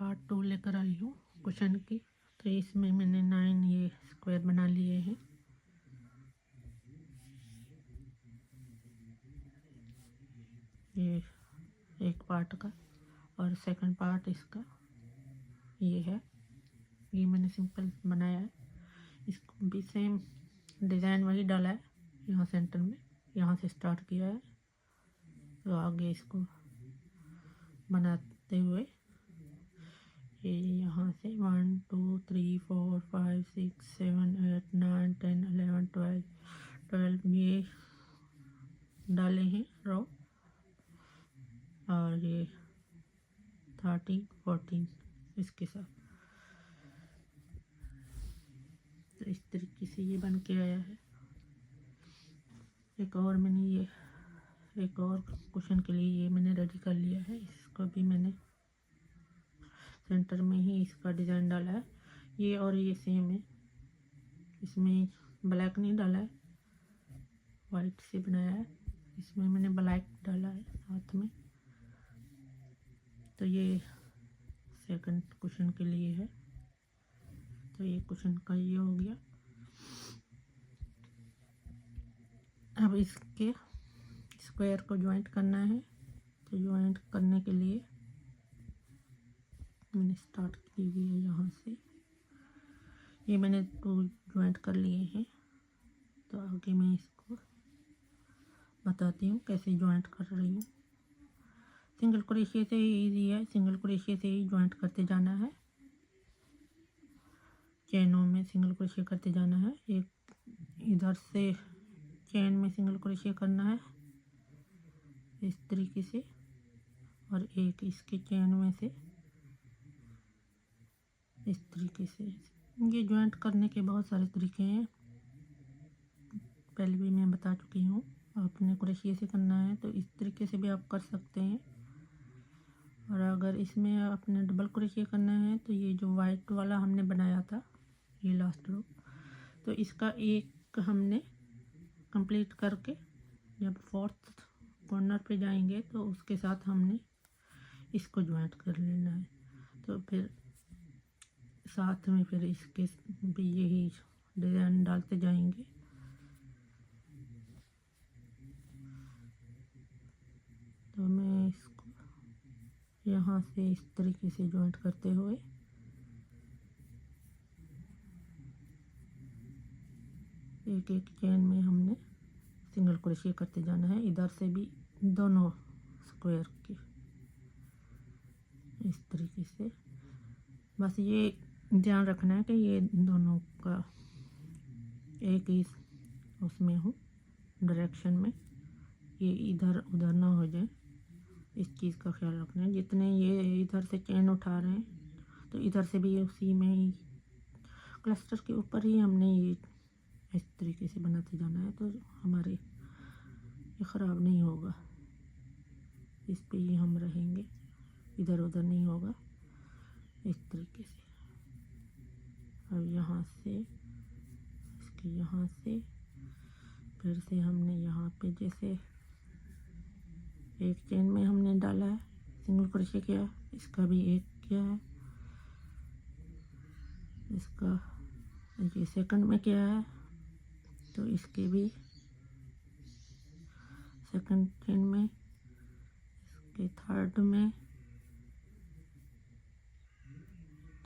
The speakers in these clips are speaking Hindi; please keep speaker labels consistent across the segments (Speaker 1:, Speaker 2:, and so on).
Speaker 1: पार्ट 2 लेकर आई हूँ क्वेश्चन की। तो इसमें मैंने 9 ये स्क्वायर बना लिए हैं। ये एक पार्ट का और सेकंड पार्ट इसका ये है। ये मैंने सिंपल बनाया है। इसको भी सेम डिज़ाइन वही डाला है, यहाँ सेंटर में, यहाँ से स्टार्ट किया है। तो आगे इसको बनाते हुए ये यहाँ से 1 2 3 4 5 6 7 8 9 10 11 12 ये डाले हैं रो, और ये 13 14 इसके साथ। तो इस तरीके से ये बन के आया है। एक और क्वेश्चन के लिए ये मैंने रेडी कर लिया है। इसको भी मैंने सेंटर में ही इसका डिज़ाइन डाला है। ये और ये सेम है, इसमें ब्लैक नहीं डाला है, वाइट से बनाया है। इसमें मैंने ब्लैक डाला है साथ में। तो ये सेकंड क्वेश्चन के लिए है। तो ये क्वेश्चन का ये हो गया। अब इसके स्क्वायर को ज्वाइंट करना है। तो ज्वाइंट करने के लिए मैंने स्टार्ट की हुई है यहाँ से। ये मैंने 2 ज्वाइंट कर लिए हैं। तो आगे मैं इसको बताती हूँ कैसे ज्वाइंट कर रही हूँ। सिंगल क्रोशिया से ही इजी है, सिंगल क्रोशिया से ही ज्वाइंट करते जाना है। चेनों में सिंगल क्रोशिया करते जाना है। एक इधर से चेन में सिंगल क्रोशिया करना है इस तरीके से, और एक इसके चेन में से इस तरीके से। ये ज्वाइंट करने के बहुत सारे तरीके हैं, पहले भी मैं बता चुकी हूँ। आपने क्रोशिया से करना है तो इस तरीके से भी आप कर सकते हैं, और अगर इसमें आपने डबल क्रोशिया करना है तो ये जो वाइट वाला हमने बनाया था, ये लास्ट रो, तो इसका एक हमने कंप्लीट करके जब 4th कॉर्नर पे जाएंगे तो उसके साथ हमने इसको ज्वाइंट कर लेना है। तो फिर साथ में फिर इसके भी यही डिज़ाइन डालते जाएंगे। तो मैं इसको यहाँ से इस तरीके से ज्वाइंट करते हुए एक एक चेन में हमने सिंगल क्रोशिया करते जाना है। इधर से भी दोनों स्क्वायर के इस तरीके से। बस ये ध्यान रखना है कि ये दोनों का एक ही उसमें हो, डायरेक्शन में, ये इधर उधर ना हो जाए, इस चीज़ का ख्याल रखना है। जितने ये इधर से चेन उठा रहे हैं तो इधर से भी उसी में ही क्लस्टर के ऊपर ही हमने ये इस तरीके से बनाते जाना है। तो हमारे ये ख़राब नहीं होगा, इस पे ही हम रहेंगे, इधर उधर नहीं होगा, इस तरीके से। अब यहाँ से इसके यहाँ से फिर से हमने यहाँ पे जैसे एक चेन में हमने डाला है, सिंगल क्रोशिया किया, इसका भी एक किया है, इसका ये सेकंड में किया है, तो इसके भी सेकंड चेन में, इसके थर्ड में,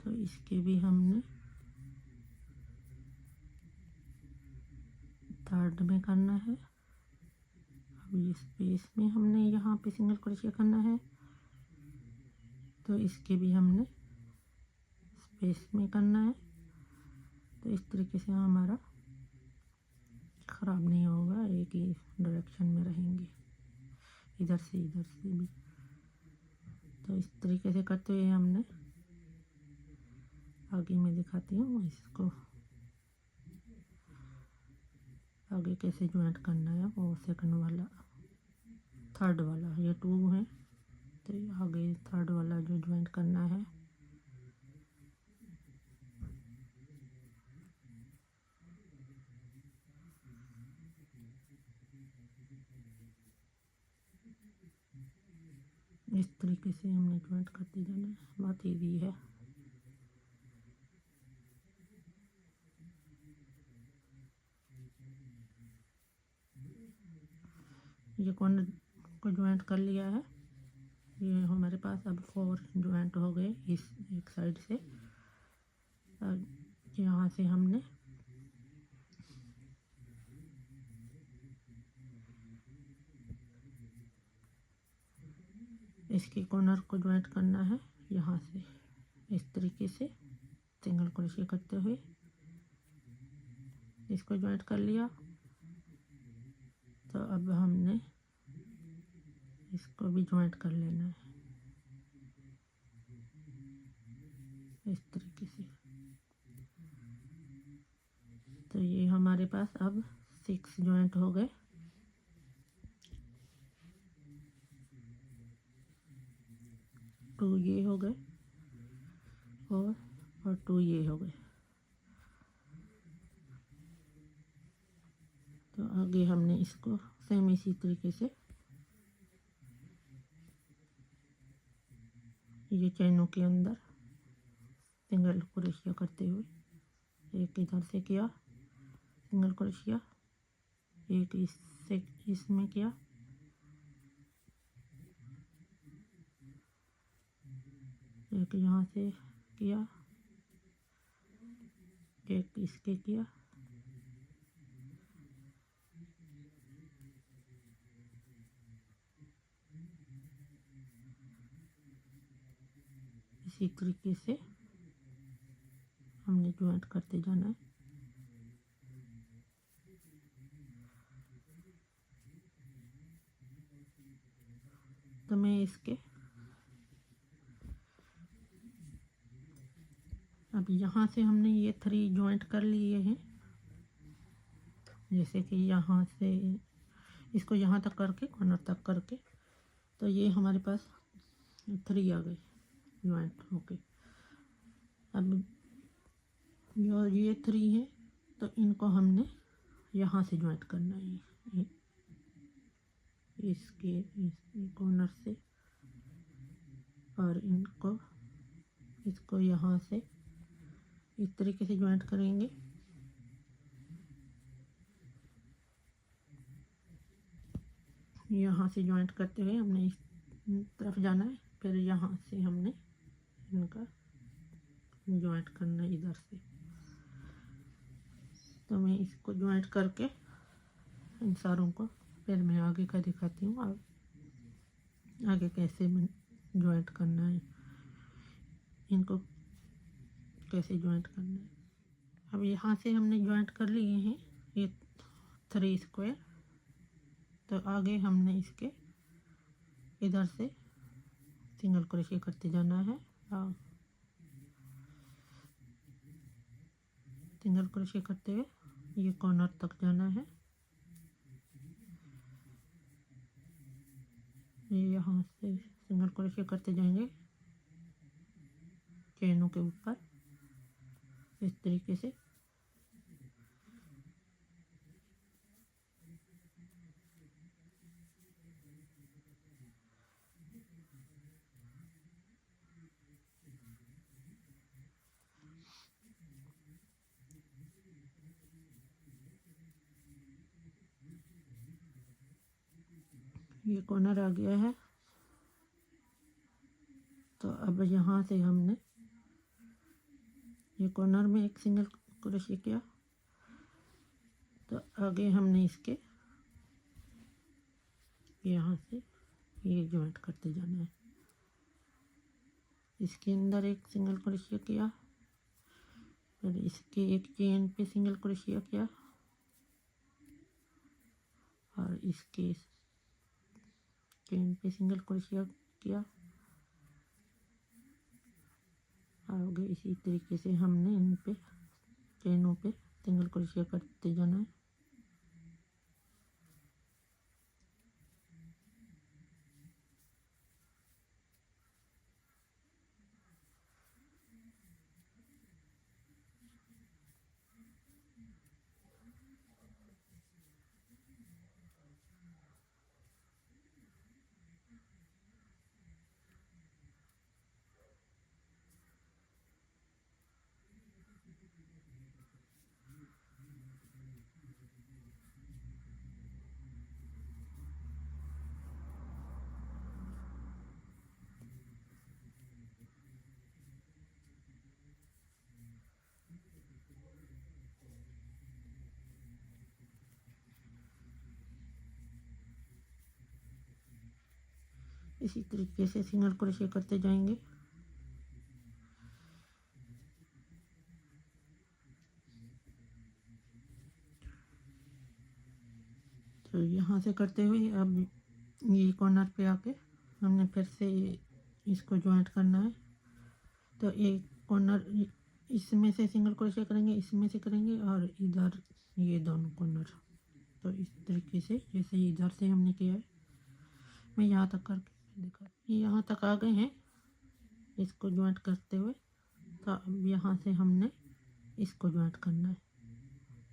Speaker 1: तो इसके भी हमने थर्ड में करना है। अब इस पेस में हमने यहाँ पे सिंगल क्रोशिया करना है, तो इसके भी हमने स्पेस में करना है। तो इस तरीके से हमारा ख़राब नहीं होगा, एक ही डायरेक्शन में रहेंगे, इधर से भी। तो इस तरीके से करते हुए हमने आगे मैं दिखाती हूँ इसको आगे कैसे ज्वाइंट करना है। वो सेकंड वाला, थर्ड वाला, ये 2 है, तो आगे थर्ड वाला जो ज्वाइंट करना है। इस तरीके से हमने ज्वाइंट करते जाना है, बहुत ईजी है। ये कॉर्नर को ज्वाइंट कर लिया है। ये हमारे पास अब 4 ज्वाइंट हो गए इस एक साइड से। यहाँ से हमने इसके कॉर्नर को ज्वाइंट करना है यहाँ से इस तरीके से सिंगल क्रोशे करते हुए इसको ज्वाइंट कर लिया। तो अब हमने इसको भी ज्वाइंट कर लेना है इस तरीके से। तो ये हमारे पास अब 6 ज्वाइंट हो गए। टू ये हो गए और 2 ये हो गए। तो आगे हमने इसको सेम इसी तरीके से ये चैनों के अंदर सिंगल क्रोशिया करते हुए एक इधर से किया सिंगल क्रोशिया, एक इससे इसमें किया, एक यहाँ से किया, एक इसके किया, इसी तरीके से हमने ज्वाइंट करते जाना है। तो मैं इसके अब यहाँ से हमने ये 3 ज्वाइंट कर लिए हैं, जैसे कि यहाँ से इसको यहाँ तक करके कॉर्नर तक करके, तो ये हमारे पास 3 आ गए ज्वाइंट होके। अब जो ये 3 है तो इनको हमने यहाँ से ज्वाइंट करना है इसके इस कॉर्नर से, और इसको यहाँ से इस तरीके से ज्वाइंट करेंगे। यहाँ से ज्वाइंट करते हुए हमने इस तरफ जाना है, फिर यहाँ से हमने इनका ज्वाइंट करना है इधर से। तो मैं इसको ज्वाइंट करके इन सारों को फिर मैं आगे का दिखाती हूँ, आगे कैसे ज्वाइंट करना है, इनको कैसे ज्वाइंट करना है। अब यहाँ से हमने ज्वाइंट कर लिए हैं ये 3 स्क्वायर। तो आगे हमने इसके इधर से सिंगल क्रोशे करते जाना है और सिंगल क्रोशे करते हुए ये कॉर्नर तक जाना है। ये यहाँ से सिंगल क्रोशे करते जाएंगे चैनों के ऊपर इस तरीके से। ये कॉर्नर आ गया है। तो अब यहाँ से हमने ये कॉर्नर में एक सिंगल क्रोशे किया, तो आगे हमने इसके यहाँ से ये ज्वाइंट करते जाना है। इसके अंदर एक सिंगल क्रोशे किया, फिर इसके एक चेन पे सिंगल क्रोशे किया और इसके चेन पे सिंगल क्रोशे किया। आगे इसी तरीके से हमने इन पे चेनों पे सिंगल क्रोशे करते जाना है। इसी तरीके से सिंगल क्रोशे करते जाएंगे। तो यहाँ से करते हुए अब ये कॉर्नर पे आके हमने फिर से इसको ज्वाइंट करना है। तो एक कॉर्नर इसमें से सिंगल क्रोशे करेंगे, इसमें से करेंगे, और इधर ये दोनों कॉर्नर। तो इस तरीके से जैसे इधर से हमने किया है, मैं यहाँ तक करके दिखा, यहाँ तक आ गए हैं इसको ज्वाइंट करते हुए। तो अब यहाँ से हमने इसको ज्वाइंट करना है।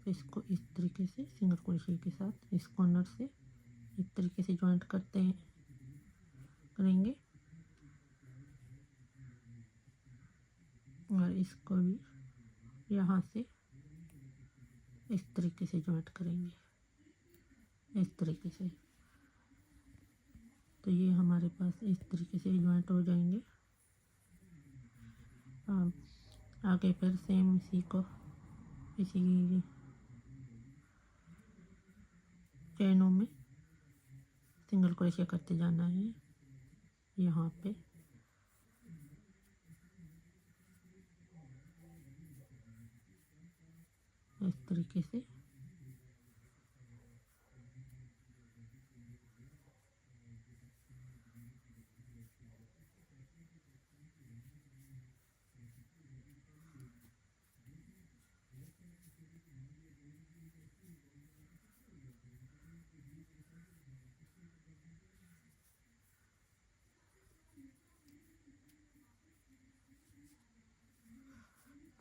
Speaker 1: तो इसको इस तरीके से सिंगल क्रोशे के साथ इस कॉर्नर से इस तरीके से ज्वाइंट करते हैं, करेंगे, और इसको भी यहाँ से इस तरीके से ज्वाइंट करेंगे, इस तरीके से। तो ये हमारे पास इस तरीके से ज्वाइंट हो जाएंगे। अब आगे फिर सेम इसी को इसी चैनों में सिंगल क्रोशे करते जाना है। यहाँ पे इस तरीके से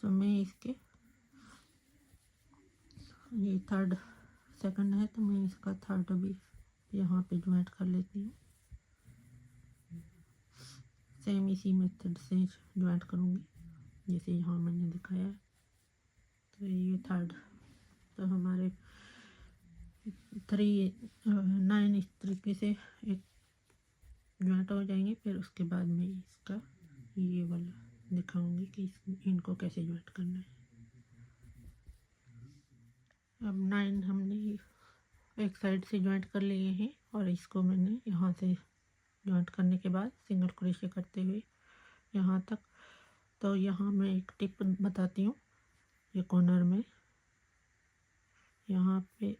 Speaker 1: तो मैं इसके ये थर्ड सेकंड है, तो मैं इसका थर्ड भी यहाँ पे ज्वाइंट कर लेती हूँ। सेम इसी मेथड से ज्वाइंट करूँगी जैसे यहाँ मैंने दिखाया है। तो ये थर्ड, तो हमारे 9 इस तरीके से एक ज्वाइंट हो जाएंगे। फिर उसके बाद में इसका ये वाला दिखाऊंगी कि इनको कैसे ज्वाइंट करना है। अब 9 हमने एक साइड से ज्वाइंट कर लिए हैं, और इसको मैंने यहाँ से ज्वाइंट करने के बाद सिंगल क्रोशे करते हुए यहाँ तक। तो यहाँ मैं एक टिप बताती हूँ। ये कॉर्नर में यहाँ पे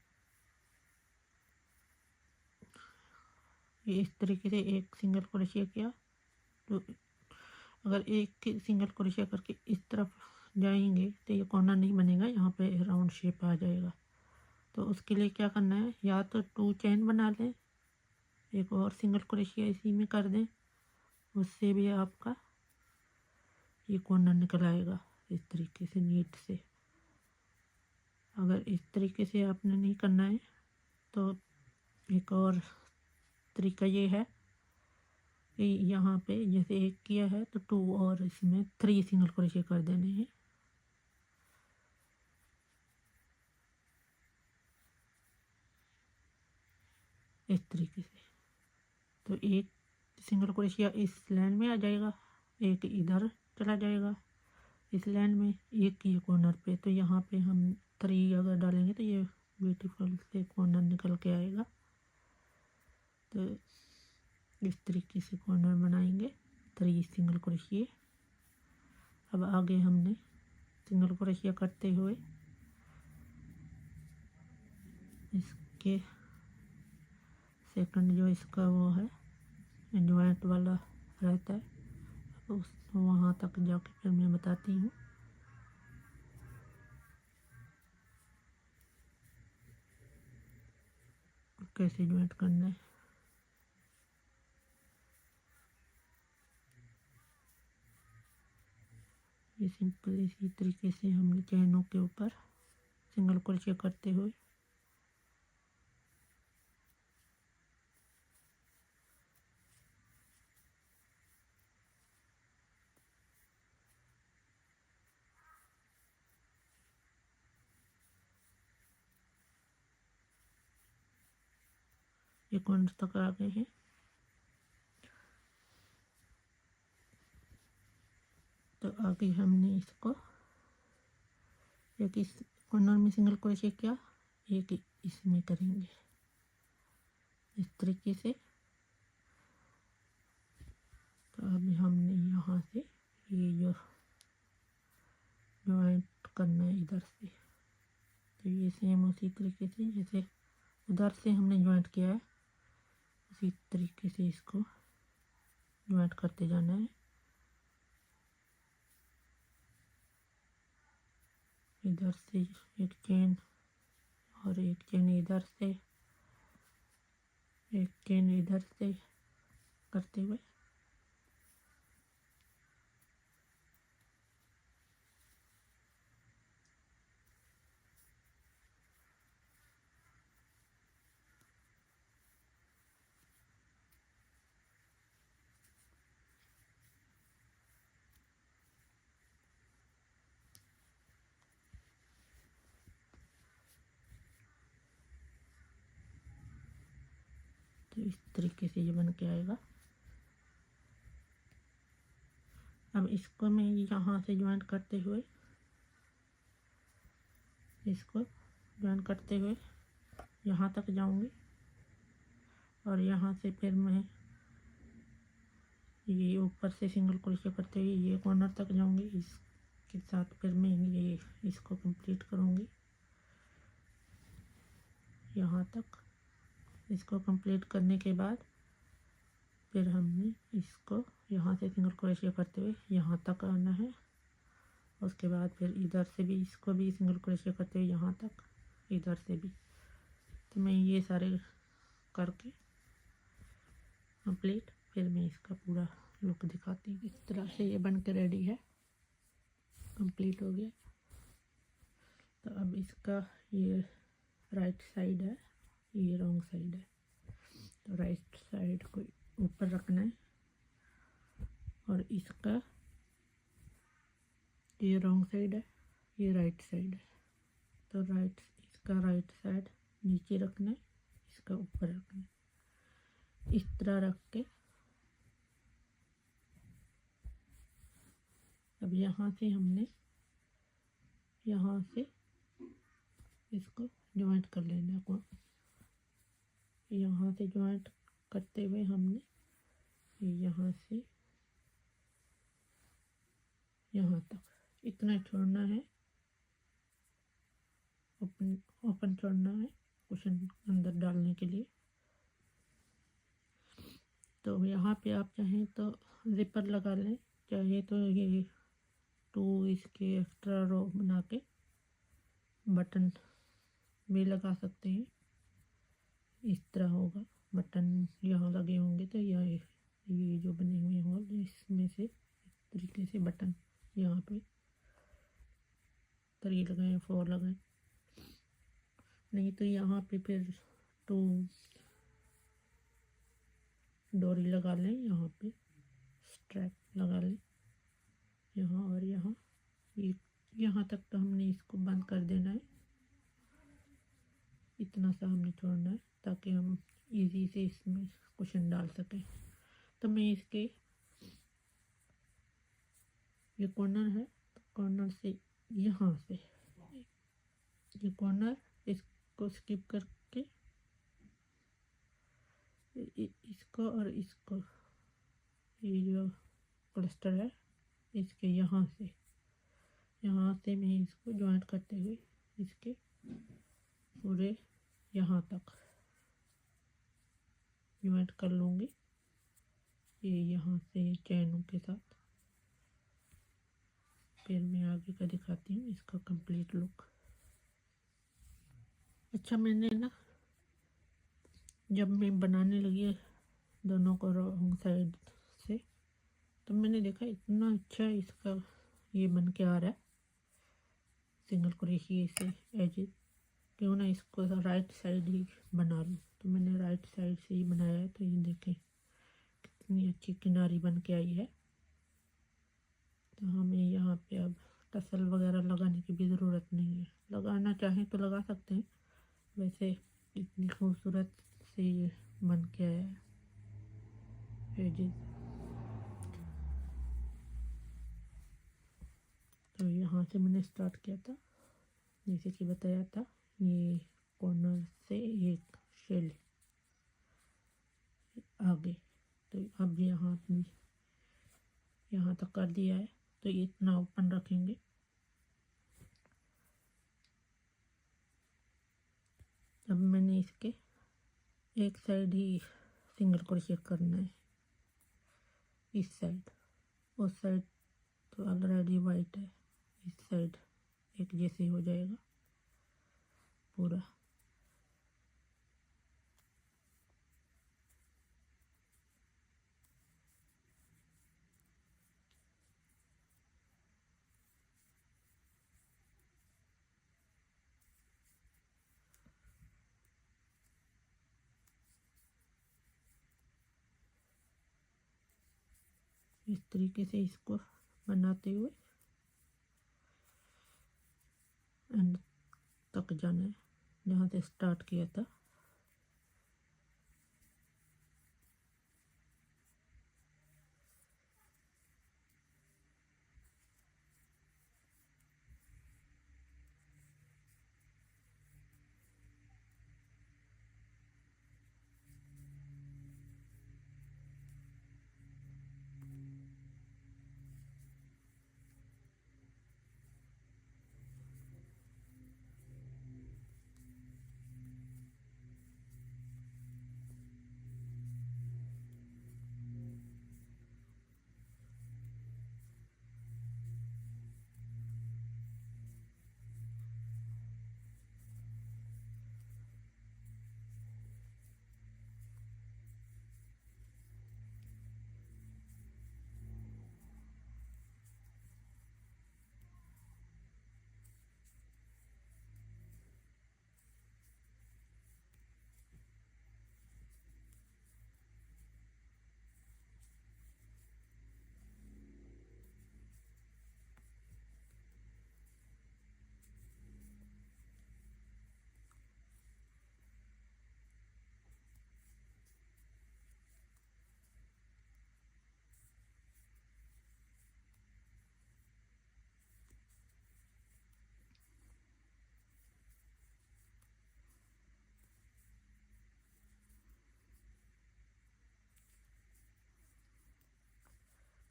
Speaker 1: ये इस तरीके से एक सिंगल क्रोशे किया, तो अगर एक सिंगल क्रोशे करके इस तरफ जाएंगे तो ये कॉर्नर नहीं बनेगा, यहाँ पे राउंड शेप आ जाएगा। तो उसके लिए क्या करना है, या तो 2 चेन बना लें, एक और सिंगल क्रोशे इसी में कर दें, उससे भी आपका ये कॉर्नर निकल आएगा इस तरीके से नीट से। अगर इस तरीके से आपने नहीं करना है तो एक और तरीका ये है कि यहाँ पे जैसे एक किया है तो 2 और इसमें 3 सिंगल क्रोशे कर देने हैं। इस तरीके से तो एक सिंगल क्रोशिया इस लाइन में आ जाएगा, एक इधर चला जाएगा इस लाइन में, एक ये कॉर्नर पे। तो यहाँ पे हम 3 अगर डालेंगे तो ये ब्यूटीफुल से कॉर्नर निकल के आएगा। तो इस तरीके से कॉर्नर बनाएंगे 3 सिंगल क्रोशिया। अब आगे हमने सिंगल क्रोशिया करते हुए इसके सेकंड जो इसका वो है ज्वाइंट वाला रहता है, उस वहाँ तक जाके फिर मैं बताती हूँ। कैसे ज्वाइंट करना है। ये सिंपल इसी तरीके से हमने चैनों के ऊपर सिंगल क्रोशे करते हुए ये कॉर्नर तक आ गए हैं। तो आगे हमने इसको एक इस कॉर्नर में सिंगल क्रोशे किया, एक इसमें करेंगे इस तरीके से। तो अभी हमने यहाँ से ये जो ज्वाइंट करना है इधर से, तो ये सेम उसी तरीके से जैसे उधर से हमने ज्वाइंट किया है उसी तरीके से इसको ज्वाइंट करते जाना है। इधर से एक चेन और एक चेन इधर से, एक चेन इधर से करते हुए तो इस तरीके से ये बन के आएगा। अब इसको मैं यहाँ से ज्वाइंट करते हुए, इसको ज्वाइंट करते हुए यहाँ तक जाऊंगी और यहाँ से फिर मैं ये ऊपर से सिंगल क्रोशे करते हुए ये कॉर्नर तक जाऊंगी। इसके साथ फिर मैं ये इसको कंप्लीट करूंगी यहाँ तक। इसको कंप्लीट करने के बाद फिर हमने इसको यहाँ से सिंगल क्रोशे करते हुए यहाँ तक आना है। उसके बाद फिर इधर से भी इसको भी सिंगल क्रोशे करते हुए यहाँ तक, इधर से भी। तो मैं ये सारे करके कंप्लीट, फिर मैं इसका पूरा लुक दिखाती हूँ। इस तरह से ये बन के रेडी है, कंप्लीट हो गया। तो अब इसका ये राइट साइड है, ये रॉन्ग साइड है, तो राइट साइड को ऊपर रखना है और इसका ये रॉन्ग साइड है, ये राइट साइड है, तो इसका राइट साइड नीचे रखना है, इसका ऊपर रखना है। इस तरह रख के अब यहाँ से हमने यहाँ से इसको ज्वाइंट कर लेना है। यहाँ से ज्वाइंट करते हुए हमने यहाँ से यहाँ तक इतना छोड़ना है, ओपन छोड़ना है कुशन अंदर डालने के लिए। तो यहाँ पे आप चाहें तो जिपर लगा लें, चाहे तो ये 2 इसके एक्स्ट्रा रो बना के बटन भी लगा सकते हैं। इस तरह होगा, बटन यहाँ लगे होंगे तो ये जो बने हुए होल इसमें से इस तरीके से बटन यहाँ पे 3 लगाएं, 4 लगाएं, नहीं तो यहाँ पे फिर 2 डोरी लगा लें, यहाँ पे स्ट्रैप लगा लें यहाँ और यहाँ। ये यहाँ तक तो हमने इसको बंद कर देना है, इतना सा हमने छोड़ना है ताकि हम इजी से इसमें कुशन डाल सकें। तो मैं इसके ये कॉर्नर है, तो कॉर्नर से यहाँ से ये कॉर्नर इसको स्किप करके इसको और इसको, ये जो क्लस्टर है इसके यहाँ से मैं इसको ज्वाइंट करते हुए इसके पूरे यहाँ तक ज्वाइंट कर लूँगी, ये यहाँ से चैनों के साथ। फिर मैं आगे का दिखाती हूँ इसका कंप्लीट लुक। अच्छा, मैंने ना जब मैं बनाने लगी दोनों को रॉन्ग साइड से, तो मैंने देखा इतना अच्छा इसका ये बन के आ रहा है सिंगल क्रोशिये से एजेस, क्यों ना इसको राइट साइड ही बना लूँ। तो मैंने राइट साइड से ही बनाया है, तो ये देखें कितनी अच्छी किनारी बन के आई है। तो हमें यहाँ पे अब टसल वगैरह लगाने की भी ज़रूरत नहीं है, लगाना चाहें तो लगा सकते हैं, वैसे इतनी खूबसूरत से ये बन के आया है एजेस। तो यहाँ से मैंने स्टार्ट किया था, जैसे कि बताया था, ये कॉर्नर से एक शेल आगे। तो अब यहाँ भी यहाँ तक कर दिया है, तो ये इतना ओपन रखेंगे। अब मैंने इसके एक साइड ही सिंगल क्रोशेट करना है, इस साइड। उस साइड तो ऑलरेडी वाइट है, इस साइड एक जैसे हो जाएगा पूरा। इस तरीके से इसको बनाते हुए एंड तक जाना है, जहाँ से स्टार्ट किया था।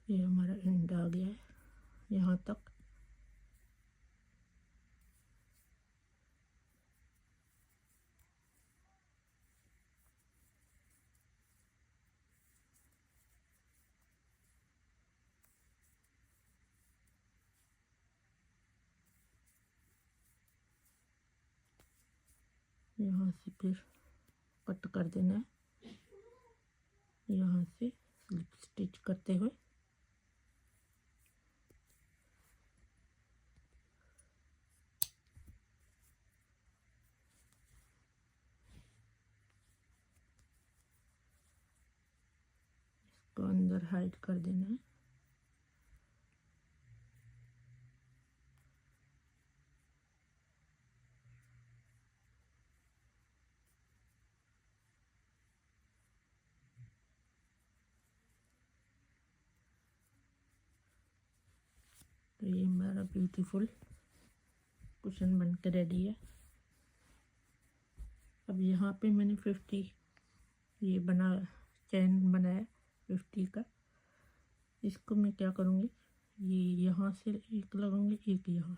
Speaker 1: ये हमारा एंड आ गया है यहाँ तक। यहाँ से फिर कट कर देना है, यहाँ से स्लिप स्टिच करते हुए। इसको अंदर हाइड कर देना है। तो ये हमारा ब्यूटीफुल कुशन बन के रेडी है। अब यहाँ पे मैंने 50 ये बना चैन बनाया 50 का। इसको मैं क्या करूँगी, ये यहाँ से एक लगाऊंगी, एक यहाँ।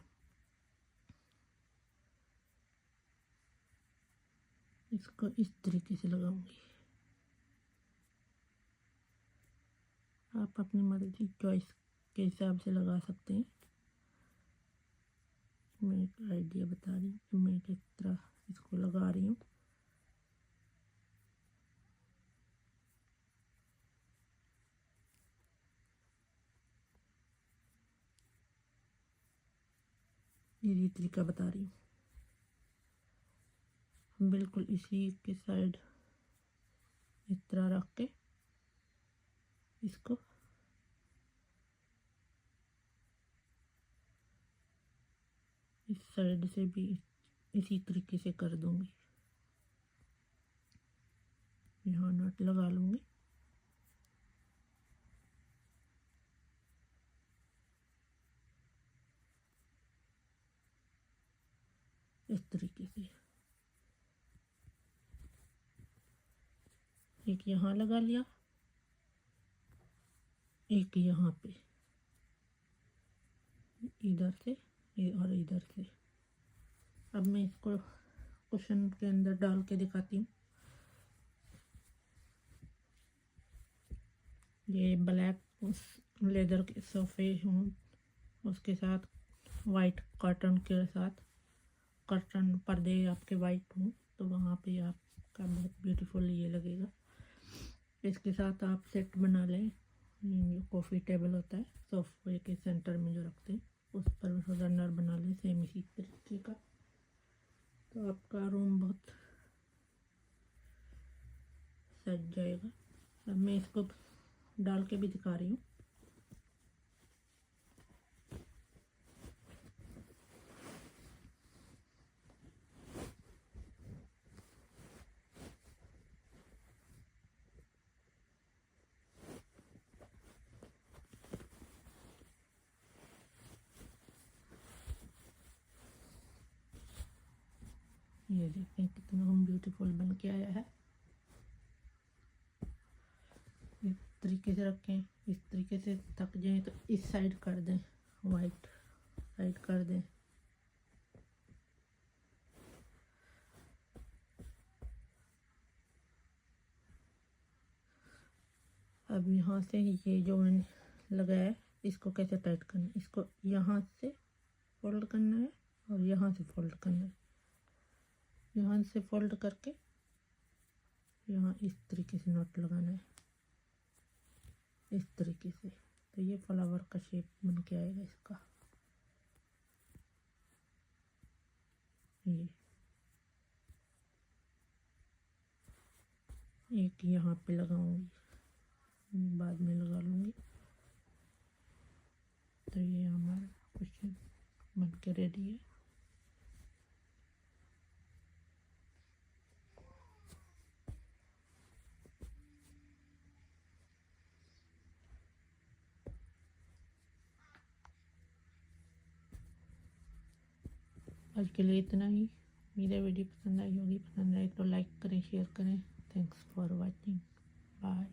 Speaker 1: इसको इस तरीके से लगाऊंगी। आप अपनी मर्जी चॉइस के हिसाब से लगा सकते हैं। मैं एक आइडिया बता रही हूँ कि मैं किस तरह इसको लगा रही हूँ। ये तरीका बता रही हूँ। बिल्कुल इसी के साइड इस तरह रख के इसको इस साइड से भी इसी तरीके से कर दूंगी। यहाँ नट लगा लूँगी। इस तरीके से एक यहाँ लगा लिया, एक यहाँ पे। इधर से और इधर से। अब मैं इसको कुशन के अंदर डाल के दिखाती हूँ। ये ब्लैक लेदर के सोफे हूँ, उसके साथ वाइट कर्टन के साथ, कर्टन पर्दे आपके वाइट हों तो वहाँ पे आपका बहुत ब्यूटीफुल ये लगेगा। इसके साथ आप सेट बना लें। जो कॉफ़ी टेबल होता है सोफे के सेंटर में जो रखते हैं, उस पर रनर बना लें सेम इसी तरीके का, तो आपका रूम बहुत सज जाएगा। अब मैं इसको डाल के भी दिखा रही हूँ। ये देखें कितना हम ब्यूटीफुल बन के आया है। इस तरीके से रखें, इस तरीके से थक जाए तो इस साइड कर दें, वाइट साइड कर दें। अब यहाँ से ये जो मैंने लगाया है इसको कैसे टाइट करना है, इसको यहाँ से फोल्ड करना है और यहाँ से फोल्ड करना है। यहाँ से फोल्ड करके यहाँ इस तरीके से नॉट लगाना है, इस तरीके से, तो ये फ्लावर का शेप बन के आएगा इसका। ये एक यहाँ पे लगाऊंगी, बाद में लगा लूँगी। तो ये हमारा क्वेश्चन बन के रेडी है। आज के लिए इतना ही। मेरा वीडियो पसंद आई होगी, पसंद आए तो लाइक करें, शेयर करें। Thanks for watching, bye.